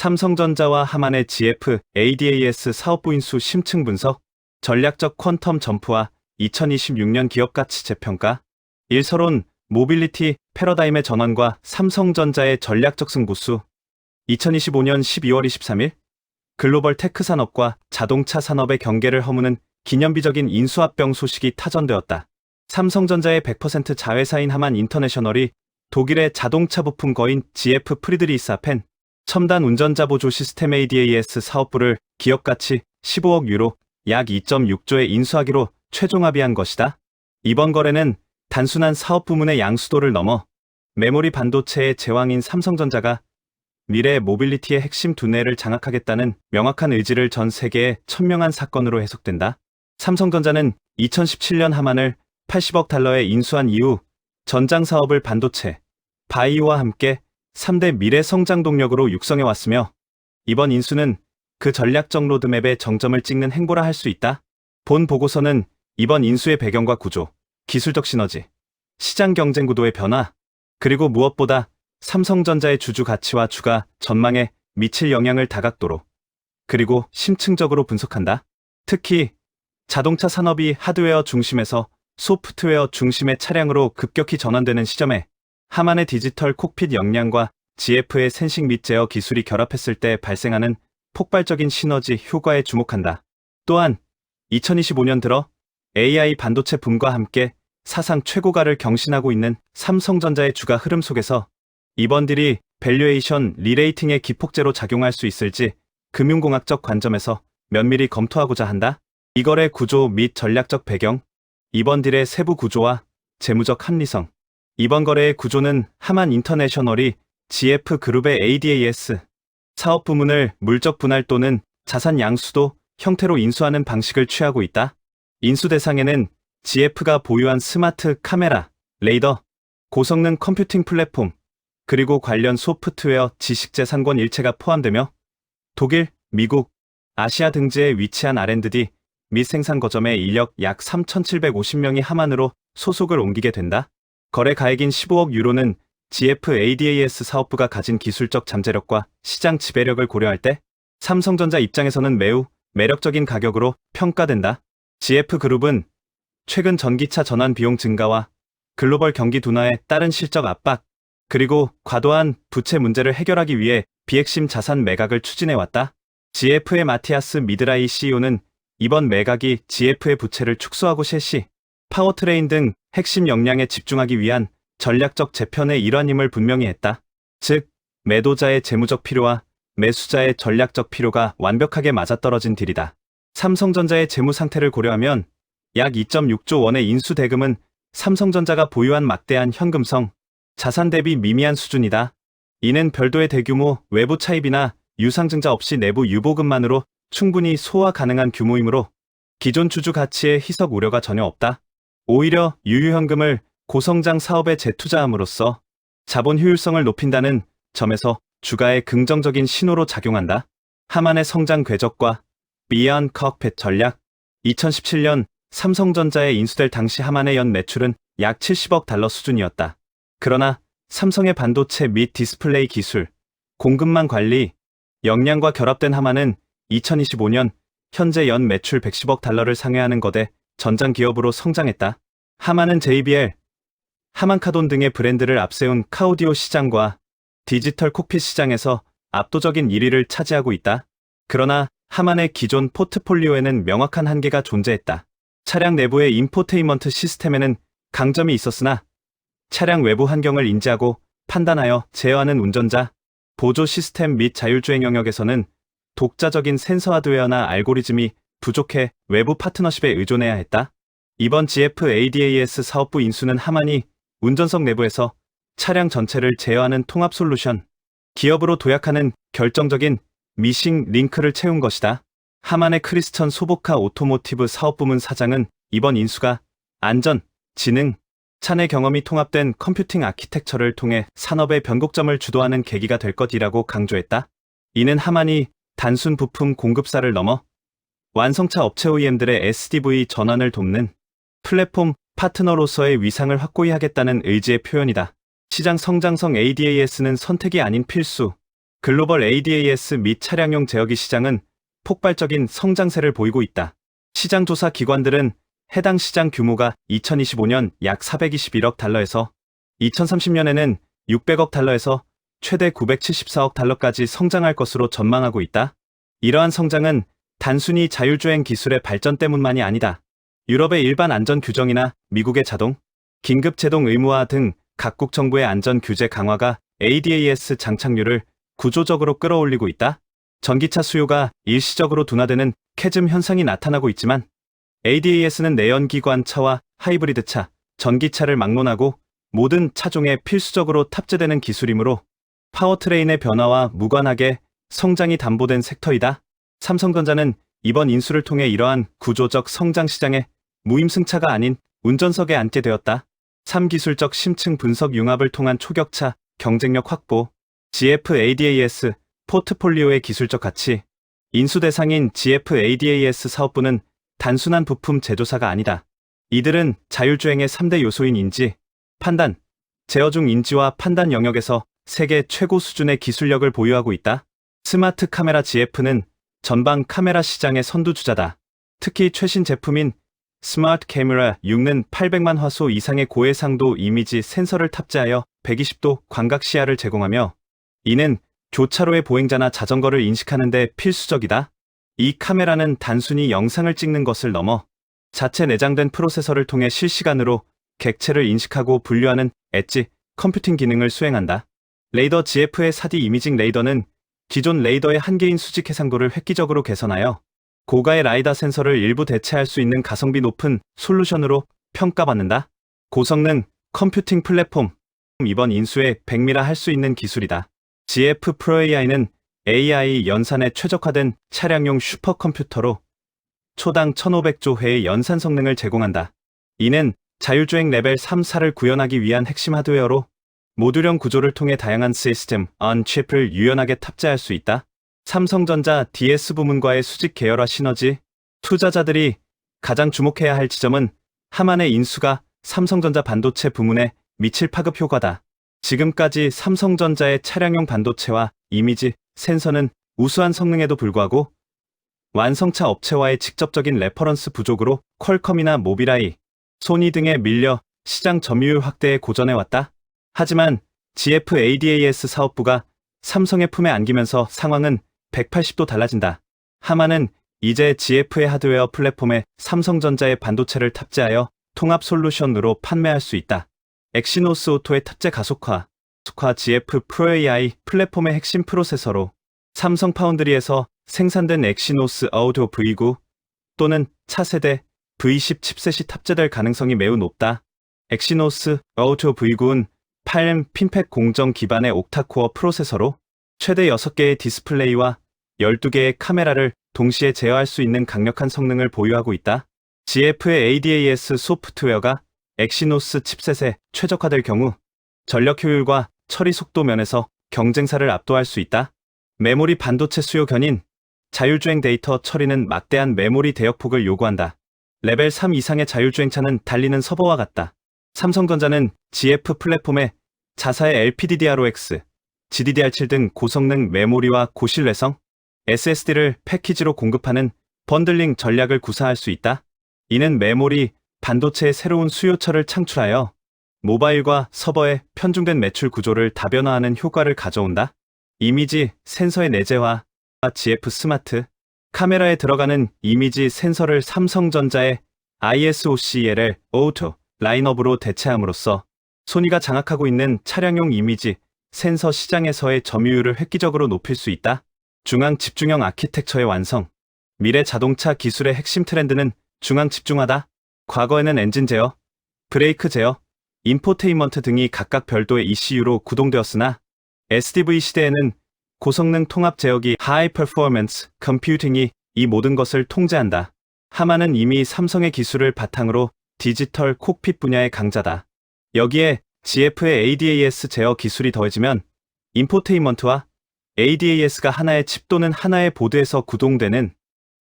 삼성전자와 하만의 GF ADAS 사업부 인수 심층 분석, 전략적 퀀텀 점프와 2026년 기업가치 재평가, 일서론 모빌리티 패러다임의 전환과 삼성전자의 전략적 승부수. 2025년 12월 23일 글로벌 테크 산업과 자동차 산업의 경계를 허무는 기념비적인 인수합병 소식이 타전되었다. 삼성전자의 100% 자회사인 하만 인터내셔널이 독일의 자동차 부품 거인 GF 프리드리히스하펜 첨단 운전자 보조 시스템 ADAS 사업부를 기업가치 15억 유로 약 2.6조에 인수하기로 최종 합의한 것이다. 이번 거래는 단순한 사업 부문의 양수도를 넘어 메모리 반도체의 제왕인 삼성전자가 미래 모빌리티의 핵심 두뇌를 장악하겠다는 명확한 의지를 전 세계에 천명한 사건으로 해석된다. 삼성전자는 2017년 하만을 80억 달러에 인수한 이후 전장 사업을 반도체, 바이오와 함께 3대 미래 성장 동력으로 육성해왔으며 이번 인수는 그 전략적 로드맵의 정점을 찍는 행보라 할 수 있다. 본 보고서는 이번 인수의 배경과 구조, 기술적 시너지, 시장 경쟁 구도의 변화, 그리고 무엇보다 삼성전자의 주주 가치와 주가 전망에 미칠 영향을 다각도로 그리고 심층적으로 분석한다. 특히 자동차 산업이 하드웨어 중심에서 소프트웨어 중심의 차량으로 급격히 전환되는 시점에 하만의 디지털 콕핏 역량과 GF의 센싱 및 제어 기술이 결합했을 때 발생하는 폭발적인 시너지 효과에 주목한다. 또한 2025년 들어 AI 반도체 붐과 함께 사상 최고가를 경신하고 있는 삼성전자의 주가 흐름 속에서 이번 딜이 밸류에이션 리레이팅의 기폭제로 작용할 수 있을지 금융공학적 관점에서 면밀히 검토하고자 한다. 이 거래 구조 및 전략적 배경, 이번 딜의 세부 구조와 재무적 합리성. 이번 거래의 구조는 하만 인터내셔널이 GF 그룹의 ADAS 사업 부문을 물적 분할 또는 자산 양수도 형태로 인수하는 방식을 취하고 있다. 인수 대상에는 GF가 보유한 스마트 카메라, 레이더, 고성능 컴퓨팅 플랫폼, 그리고 관련 소프트웨어 지식재산권 일체가 포함되며 독일, 미국, 아시아 등지에 위치한 R&D 및 생산 거점의 인력 약 3,750명이 하만으로 소속을 옮기게 된다. 거래 가액인 15억 유로는 GF ADAS 사업부가 가진 기술적 잠재력과 시장 지배력을 고려할 때 삼성전자 입장에서는 매우 매력적인 가격으로 평가된다. GF 그룹은 최근 전기차 전환 비용 증가와 글로벌 경기 둔화에 따른 실적 압박, 그리고 과도한 부채 문제를 해결하기 위해 비핵심 자산 매각을 추진해왔다. GF의 마티아스 미드라이 CEO는 이번 매각이 GF의 부채를 축소하고 셰시, 파워트레인 등 핵심 역량에 집중하기 위한 전략적 재편의 일환임을 분명히 했다. 즉, 매도자의 재무적 필요와 매수자의 전략적 필요가 완벽하게 맞아떨어진 딜이다. 삼성전자의 재무 상태를 고려하면 약 2.6조 원의 인수 대금은 삼성전자가 보유한 막대한 현금성, 자산 대비 미미한 수준이다. 이는 별도의 대규모 외부 차입이나 유상증자 없이 내부 유보금만으로 충분히 소화 가능한 규모이므로 기존 주주 가치의 희석 우려가 전혀 없다. 오히려 유유현금을 고성장 사업에 재투자함으로써 자본 효율성을 높인다는 점에서 주가의 긍정적인 신호로 작용한다. 하만의 성장 궤적과 Beyond Cockpit 전략. 2017년 삼성전자에 인수될 당시 하만의 연 매출은 약 70억 달러 수준이었다. 그러나 삼성의 반도체 및 디스플레이 기술, 공급망 관리, 역량과 결합된 하만은 2025년 현재 연 매출 110억 달러를 상회하는 거대 전장 기업으로 성장했다. 하만은 JBL, 하만카돈 등의 브랜드를 앞세운 카오디오 시장과 디지털 콕핏 시장에서 압도적인 1위를 차지하고 있다. 그러나 하만의 기존 포트폴리오에는 명확한 한계가 존재했다. 차량 내부의 인포테인먼트 시스템에는 강점이 있었으나 차량 외부 환경을 인지하고 판단하여 제어하는 운전자, 보조 시스템 및 자율주행 영역에서는 독자적인 센서 하드웨어나 알고리즘이 부족해 외부 파트너십에 의존해야 했다. 이번 GF ADAS 사업부 인수는 하만이 운전석 내부에서 차량 전체를 제어하는 통합 솔루션, 기업으로 도약하는 결정적인 미싱 링크를 채운 것이다. 하만의 크리스천 소보카 오토모티브 사업부문 사장은 이번 인수가 안전, 지능, 차내 경험이 통합된 컴퓨팅 아키텍처를 통해 산업의 변곡점을 주도하는 계기가 될 것이라고 강조했다. 이는 하만이 단순 부품 공급사를 넘어 완성차 업체 OEM들의 SDV 전환을 돕는 플랫폼 파트너로서의 위상을 확고히 하겠다는 의지의 표현이다. 시장 성장성 ADAS는 선택이 아닌 필수, 글로벌 ADAS 및 차량용 제어기 시장은 폭발적인 성장세를 보이고 있다. 시장 조사 기관들은 해당 시장 규모가 2025년 약 421억 달러에서 2030년에는 600억 달러에서 최대 974억 달러까지 성장할 것으로 전망하고 있다. 이러한 성장은 단순히 자율주행 기술의 발전 때문만이 아니다. 유럽의 일반 안전 규정이나 미국의 자동, 긴급 제동 의무화 등 각국 정부의 안전 규제 강화가 ADAS 장착률을 구조적으로 끌어올리고 있다. 전기차 수요가 일시적으로 둔화되는 캐즘 현상이 나타나고 있지만 ADAS는 내연기관 차와 하이브리드 차, 전기차를 막론하고 모든 차종에 필수적으로 탑재되는 기술이므로 파워트레인의 변화와 무관하게 성장이 담보된 섹터이다. 삼성전자는 이번 인수를 통해 이러한 구조적 성장 시장에 무임승차가 아닌 운전석에 앉게 되었다. 3기술적 심층 분석 융합을 통한 초격차, 경쟁력 확보, GF ADAS, 포트폴리오의 기술적 가치. 인수 대상인 GF ADAS 사업부는 단순한 부품 제조사가 아니다. 이들은 자율주행의 3대 요소인 인지, 판단, 제어 중 인지와 판단 영역에서 세계 최고 수준의 기술력을 보유하고 있다. 스마트 카메라 GF는 전방 카메라 시장의 선두주자다. 특히 최신 제품인 스마트 카메라 6는 800만 화소 이상의 고해상도 이미지 센서를 탑재하여 120도 광각 시야를 제공하며 이는 교차로의 보행자나 자전거를 인식하는 데 필수적이다. 이 카메라는 단순히 영상을 찍는 것을 넘어 자체 내장된 프로세서를 통해 실시간으로 객체를 인식하고 분류하는 엣지 컴퓨팅 기능을 수행한다. 레이더 GF의 4D 이미징 레이더는 기존 레이더의 한계인 수직 해상도를 획기적으로 개선하여 고가의 라이다 센서를 일부 대체할 수 있는 가성비 높은 솔루션으로 평가받는다. 고성능 컴퓨팅 플랫폼, 이번 인수에 백미라 할 수 있는 기술이다. GF Pro AI는 AI 연산에 최적화된 차량용 슈퍼컴퓨터로 초당 1500조 회의 연산 성능을 제공한다. 이는 자율주행 레벨 3, 4를 구현하기 위한 핵심 하드웨어로 모듈형 구조를 통해 다양한 시스템, on-chip을 유연하게 탑재할 수 있다. 삼성전자 DS 부문과의 수직 계열화 시너지. 투자자들이 가장 주목해야 할 지점은 하만의 인수가 삼성전자 반도체 부문에 미칠 파급 효과다. 지금까지 삼성전자의 차량용 반도체와 이미지, 센서는 우수한 성능에도 불구하고 완성차 업체와의 직접적인 레퍼런스 부족으로 퀄컴이나 모빌아이, 소니 등에 밀려 시장 점유율 확대에 고전해왔다. 하지만 GF ADAS 사업부가 삼성의 품에 안기면서 상황은 180도 달라진다. 하만은 이제 GF의 하드웨어 플랫폼에 삼성전자의 반도체를 탑재하여 통합 솔루션으로 판매할 수 있다. 엑시노스 오토의 탑재 가속화 GF Pro AI 플랫폼의 핵심 프로세서로 삼성 파운드리에서 생산된 엑시노스 오토 V9 또는 차세대 V10 칩셋이 탑재될 가능성이 매우 높다. 엑시노스 오토 V9는 8M 핀팩 공정 기반의 옥타코어 프로세서로 최대 6개의 디스플레이와 12개의 카메라를 동시에 제어할 수 있는 강력한 성능을 보유하고 있다. GF의 ADAS 소프트웨어가 엑시노스 칩셋에 최적화될 경우 전력 효율과 처리 속도 면에서 경쟁사를 압도할 수 있다. 메모리 반도체 수요 견인, 자율주행 데이터 처리는 막대한 메모리 대역폭을 요구한다. 레벨 3 이상의 자율주행차는 달리는 서버와 같다. 삼성전자는 GF 플랫폼에 자사의 LPDDR5X, GDDR7 등 고성능 메모리와 고신뢰성, SSD를 패키지로 공급하는 번들링 전략을 구사할 수 있다. 이는 메모리, 반도체의 새로운 수요처를 창출하여 모바일과 서버의 편중된 매출 구조를 다변화하는 효과를 가져온다. 이미지, 센서의 내재화, GF 스마트, 카메라에 들어가는 이미지 센서를 삼성전자의 ISOCELL 오토 라인업으로 대체함으로써 소니가 장악하고 있는 차량용 이미지, 센서 시장에서의 점유율을 획기적으로 높일 수 있다. 중앙 집중형 아키텍처의 완성. 미래 자동차 기술의 핵심 트렌드는 중앙 집중화다. 과거에는 엔진 제어, 브레이크 제어, 인포테인먼트 등이 각각 별도의 ECU로 구동되었으나 SDV 시대에는 고성능 통합 제어기 하이 퍼포먼스 컴퓨팅이 이 모든 것을 통제한다. 하만은 이미 삼성의 기술을 바탕으로 디지털 콕핏 분야의 강자다. 여기에 GF의 ADAS 제어 기술이 더해지면 인포테인먼트와 ADAS가 하나의 칩 또는 하나의 보드에서 구동되는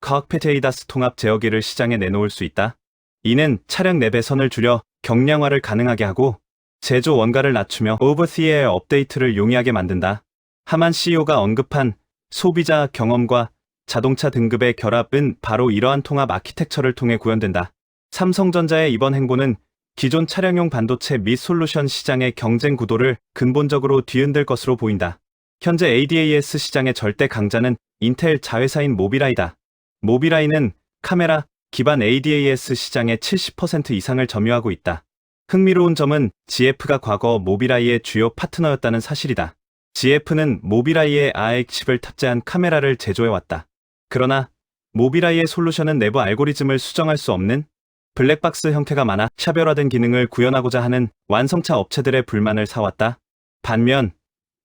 칵핏 ADAS 통합 제어기를 시장에 내놓을 수 있다. 이는 차량 내 배선을 줄여 경량화를 가능하게 하고 제조 원가를 낮추며 오버-더-에어 업데이트를 용이하게 만든다. 하만 CEO가 언급한 소비자 경험과 자동차 등급의 결합은 바로 이러한 통합 아키텍처를 통해 구현된다. 삼성전자의 이번 행보는 기존 차량용 반도체 및 솔루션 시장의 경쟁 구도를 근본적으로 뒤흔들 것으로 보인다. 현재 ADAS 시장의 절대 강자는 인텔 자회사인 모비라이다. 모비라이는 카메라 기반 ADAS 시장의 70% 이상을 점유하고 있다. 흥미로운 점은 GF가 과거 모비라이의 주요 파트너였다는 사실이다. GF는 모비라이의 AI 칩을 탑재한 카메라를 제조해왔다. 그러나 모비라이의 솔루션은 내부 알고리즘을 수정할 수 없는 블랙박스 형태가 많아 차별화된 기능을 구현하고자 하는 완성차 업체들의 불만을 사왔다. 반면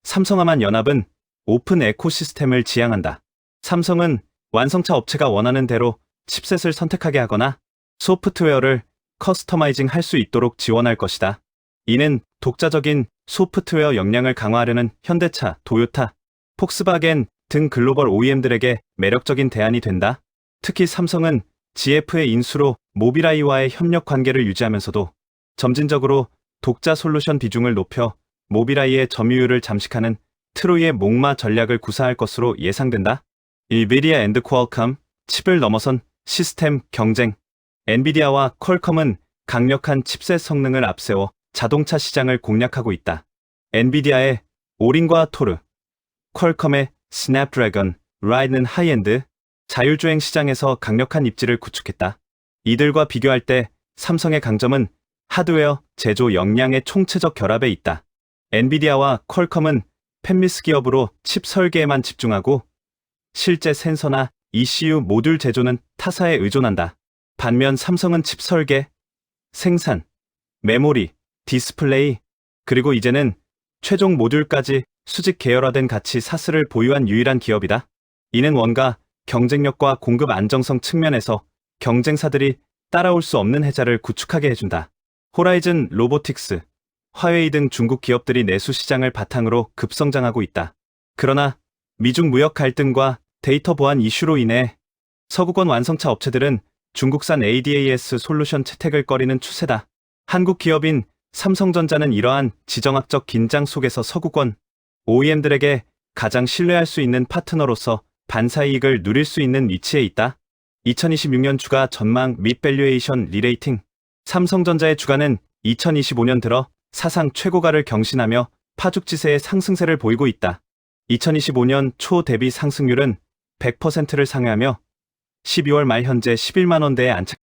삼성하만 연합은 오픈 에코시스템을 지향한다. 삼성은 완성차 업체가 원하는 대로 칩셋을 선택하게 하거나 소프트웨어를 커스터마이징 할 수 있도록 지원할 것이다. 이는 독자적인 소프트웨어 역량을 강화하려는 현대차, 도요타, 폭스바겐 등 글로벌 OEM들에게 매력적인 대안이 된다. 특히 삼성은 GF의 인수로 모비라이와의 협력 관계를 유지하면서도 점진적으로 독자 솔루션 비중을 높여 모비라이의 점유율을 잠식하는 트로이의 목마 전략을 구사할 것으로 예상된다. 엔비디아 앤드 퀄컴, 칩을 넘어선 시스템 경쟁. 엔비디아와 퀄컴은 강력한 칩셋 성능을 앞세워 자동차 시장을 공략하고 있다. 엔비디아의 오린과 토르, 퀄컴의 스냅드래건, 라이는 하이엔드, 자율주행 시장에서 강력한 입지를 구축했다. 이들과 비교할 때 삼성의 강점은 하드웨어, 제조 역량의 총체적 결합에 있다. 엔비디아와 퀄컴은 팹리스 기업으로 칩 설계에만 집중하고 실제 센서나 ECU 모듈 제조는 타사에 의존한다. 반면 삼성은 칩 설계, 생산, 메모리, 디스플레이, 그리고 이제는 최종 모듈까지 수직 계열화된 가치 사슬을 보유한 유일한 기업이다. 이는 원가, 경쟁력과 공급 안정성 측면에서 경쟁사들이 따라올 수 없는 혜자를 구축하게 해준다. 호라이즌 로보틱스, 화웨이 등 중국 기업들이 내수 시장을 바탕으로 급성장하고 있다. 그러나 미중 무역 갈등과 데이터 보안 이슈로 인해 서구권 완성차 업체들은 중국산 ADAS 솔루션 채택을 꺼리는 추세다. 한국 기업인 삼성전자는 이러한 지정학적 긴장 속에서 서구권 OEM들에게 가장 신뢰할 수 있는 파트너로서 반사이익을 누릴 수 있는 위치에 있다. 2026년 주가 전망 및 밸류에이션 리레이팅. 삼성전자의 주가는 2025년 들어 사상 최고가를 경신하며 파죽지세의 상승세를 보이고 있다. 2025년 초 대비 상승률은 100%를 상회하며 12월 말 현재 11만 원대에 안착.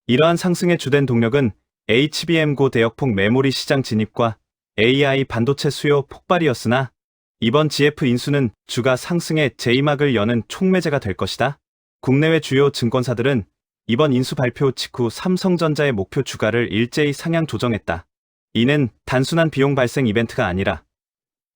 이러한 상승의 주된 동력은 HBM 고대역폭 메모리 시장 진입과 AI 반도체 수요 폭발이었으나 이번 GF 인수는 주가 상승의 제2막을 여는 촉매제가 될 것이다. 국내외 주요 증권사들은 이번 인수 발표 직후 삼성전자의 목표 주가를 일제히 상향 조정했다. 이는 단순한 비용 발생 이벤트가 아니라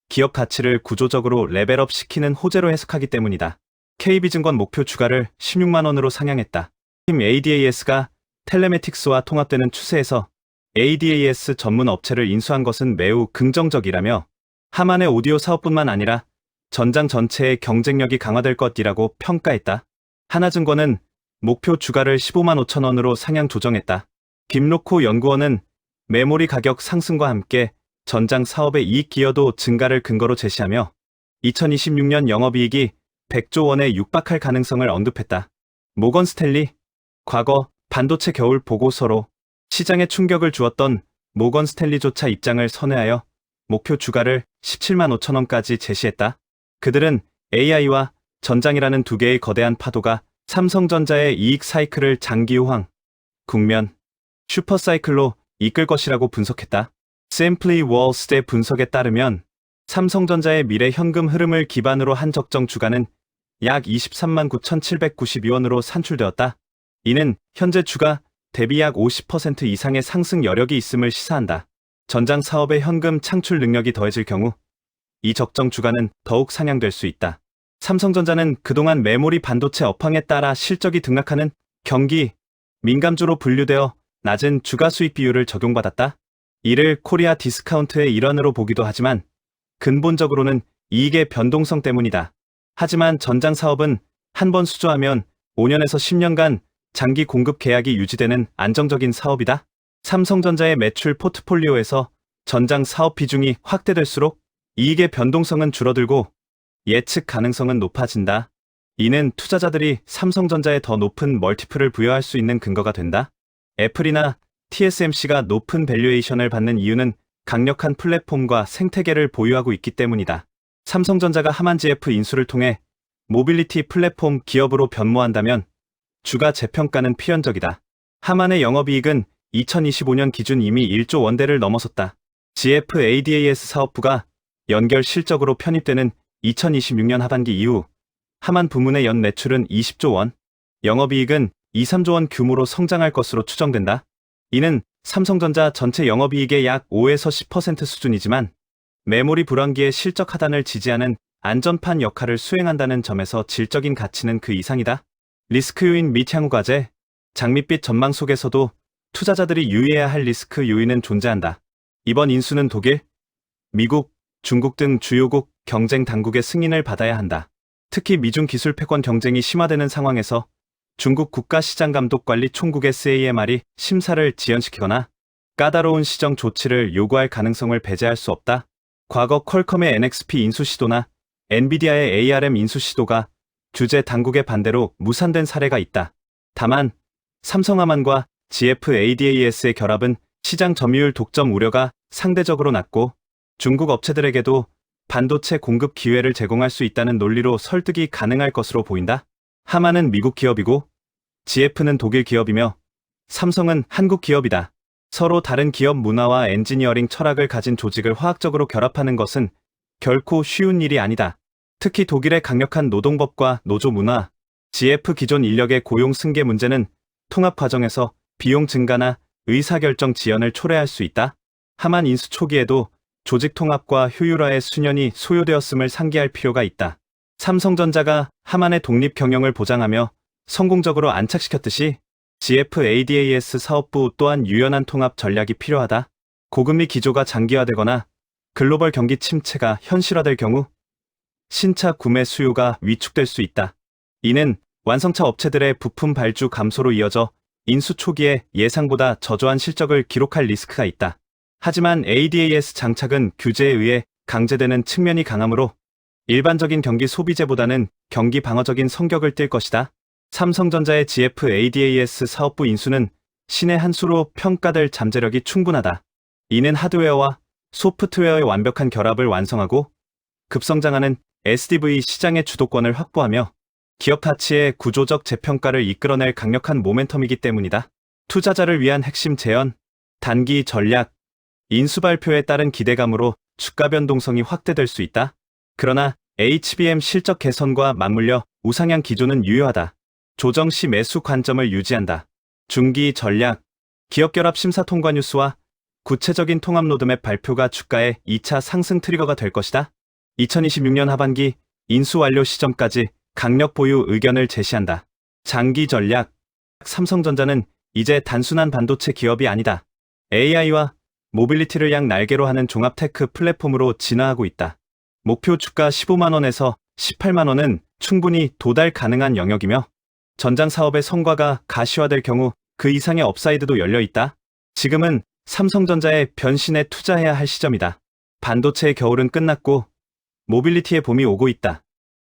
기업 가치를 구조적으로 레벨업 시키는 호재로 해석하기 때문이다. KB증권 목표 주가를 16만 원으로 상향했다. 팀 ADAS가 텔레메틱스와 통합되는 추세에서 ADAS 전문 업체를 인수한 것은 매우 긍정적이라며 하만의 오디오 사업뿐만 아니라 전장 전체의 경쟁력이 강화될 것이라고 평가했다. 하나증권은 목표 주가를 15만 5천 원으로 상향 조정했다. 김로코 연구원은 메모리 가격 상승과 함께 전장 사업의 이익 기여도 증가를 근거로 제시하며 2026년 영업이익이 100조 원에 육박할 가능성을 언급했다. 모건 스탠리, 과거 반도체 겨울 보고서로 시장에 충격을 주었던 모건 스탠리조차 입장을 선회하여 목표 주가를 17만 5천 원까지 제시했다. 그들은 AI와 전장이라는 두 개의 거대한 파도가 삼성전자의 이익 사이클을 장기 호황, 국면, 슈퍼 사이클로 이끌 것이라고 분석했다. Simply Walls의 분석에 따르면 삼성전자의 미래 현금 흐름을 기반으로 한 적정 주가는 약 23만 9,792원으로 산출되었다. 이는 현재 주가 대비 약 50% 이상의 상승 여력이 있음을 시사한다. 전장 사업의 현금 창출 능력이 더해질 경우 이 적정 주가는 더욱 상향될 수 있다. 삼성전자는 그동안 메모리 반도체 업황에 따라 실적이 등락하는 경기 민감주로 분류되어 낮은 주가 수익 비율을 적용받았다. 이를 코리아 디스카운트의 일환으로 보기도 하지만 근본적으로는 이익의 변동성 때문이다. 하지만 전장 사업은 한번 수주하면 5년에서 10년간 장기 공급 계약이 유지되는 안정적인 사업이다. 삼성전자의 매출 포트폴리오에서 전장 사업 비중이 확대될수록 이익의 변동성은 줄어들고 예측 가능성은 높아진다. 이는 투자자들이 삼성전자에 더 높은 멀티플을 부여할 수 있는 근거가 된다. 애플이나 TSMC가 높은 밸류에이션을 받는 이유는 강력한 플랫폼과 생태계를 보유하고 있기 때문이다. 삼성전자가 하만 GF 인수를 통해 모빌리티 플랫폼 기업으로 변모한다면 주가 재평가는 필연적이다. 하만의 영업이익은 2025년 기준 이미 1조 원대를 넘어섰다. GF ADAS 사업부가 연결 실적으로 편입되는 2026년 하반기 이후 하만 부문의 연 매출은 20조 원, 영업이익은 2, 3조 원 규모로 성장할 것으로 추정된다. 이는 삼성전자 전체 영업이익의 약 5에서 10% 수준이지만 메모리 불황기의 실적 하단을 지지하는 안전판 역할을 수행한다는 점에서 질적인 가치는 그 이상이다. 리스크 요인 및 향후 과제, 장밋빛 전망 속에서도 투자자들이 유의해야 할 리스크 요인은 존재한다. 이번 인수는 독일, 미국, 중국 등 주요국 경쟁 당국의 승인을 받아야 한다. 특히 미중 기술 패권 경쟁이 심화되는 상황에서 중국 국가시장감독관리 총국의 SAMR이 심사를 지연시키거나 까다로운 시정 조치를 요구할 가능성을 배제할 수 없다. 과거 퀄컴의 NXP 인수 시도나 엔비디아의 ARM 인수 시도가 규제 당국의 반대로 무산된 사례가 있다. 다만 삼성하만과 GF ADAS의 결합은 시장 점유율 독점 우려가 상대적으로 낮고 중국 업체들에게도 반도체 공급 기회를 제공할 수 있다는 논리로 설득이 가능할 것으로 보인다. 하만은 미국 기업이고 GF는 독일 기업이며 삼성은 한국 기업이다. 서로 다른 기업 문화와 엔지니어링 철학을 가진 조직을 화학적으로 결합하는 것은 결코 쉬운 일이 아니다. 특히 독일의 강력한 노동법과 노조 문화, GF 기존 인력의 고용 승계 문제는 통합 과정에서 비용 증가나 의사결정 지연을 초래할 수 있다. 하만 인수 초기에도 조직 통합과 효율화의 수년이 소요되었음을 상기할 필요가 있다. 삼성전자가 하만의 독립 경영을 보장하며 성공적으로 안착시켰듯이 GF ADAS 사업부 또한 유연한 통합 전략이 필요하다. 고금리 기조가 장기화되거나 글로벌 경기 침체가 현실화될 경우 신차 구매 수요가 위축될 수 있다. 이는 완성차 업체들의 부품 발주 감소로 이어져 인수 초기에 예상보다 저조한 실적을 기록할 리스크가 있다. 하지만 ADAS 장착은 규제에 의해 강제되는 측면이 강하므로 일반적인 경기 소비재보다는 경기 방어적인 성격을 띨 것이다. 삼성전자의 GF ADAS 사업부 인수는 신의 한 수로 평가될 잠재력이 충분하다. 이는 하드웨어와 소프트웨어의 완벽한 결합을 완성하고 급성장하는 SDV 시장의 주도권을 확보하며 기업 가치의 구조적 재평가를 이끌어낼 강력한 모멘텀이기 때문이다. 투자자를 위한 핵심 재현, 단기 전략, 인수 발표에 따른 기대감으로 주가 변동성이 확대될 수 있다. 그러나 HBM 실적 개선과 맞물려 우상향 기조는 유효하다. 조정 시 매수 관점을 유지한다. 중기 전략, 기업 결합 심사 통과 뉴스와 구체적인 통합 로드맵 발표가 주가의 2차 상승 트리거가 될 것이다. 2026년 하반기 인수 완료 시점까지 강력 보유 의견을 제시한다. 장기 전략, 삼성전자는 이제 단순한 반도체 기업이 아니다. AI와 모빌리티를 양 날개로 하는 종합 테크 플랫폼으로 진화하고 있다. 목표 주가 15만원에서 18만원은 충분히 도달 가능한 영역이며 전장 사업의 성과가 가시화될 경우 그 이상의 업사이드도 열려 있다. 지금은 삼성전자의 변신에 투자해야 할 시점이다. 반도체의 겨울은 끝났고 모빌리티의 봄이 오고 있다.